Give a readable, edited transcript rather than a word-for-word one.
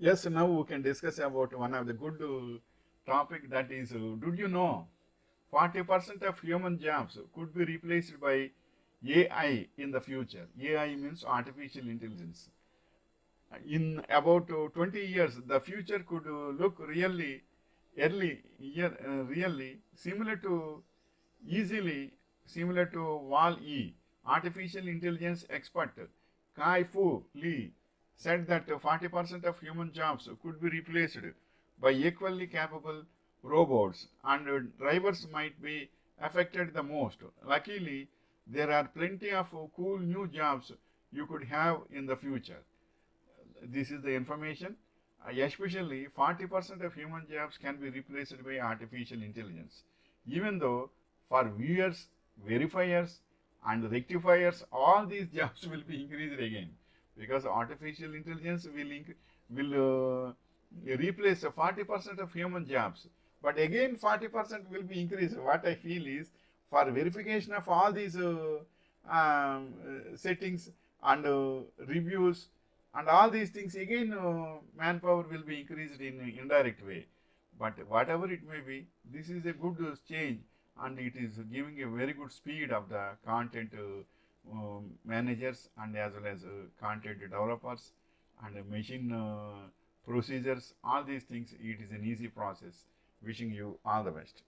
Yes, now we can discuss about one of the good topic, that is, did you know 40% of human jobs could be replaced by AI in the future? AI means artificial intelligence. In about 20 years, the future could look really easily similar to Wall-E. Artificial intelligence expert Kai-Fu Lee said that 40% of human jobs could be replaced by equally capable robots, and drivers might be affected the most. Luckily, there are plenty of cool new jobs you could have in the future. This is the information. Especially 40% of human jobs can be replaced by artificial intelligence. Even though for viewers, verifiers, and rectifiers, all these jobs will be increased again, because artificial intelligence will replace 40% of human jobs. But again, 40% will be increased. What I feel is, for verification of all these settings and reviews and all these things, again manpower will be increased in indirect way. But whatever it may be, this is a good change, and it is giving a very good speed of the content managers, and as well as content developers and machine procedures, all these things. It is an easy process. Wishing you all the best.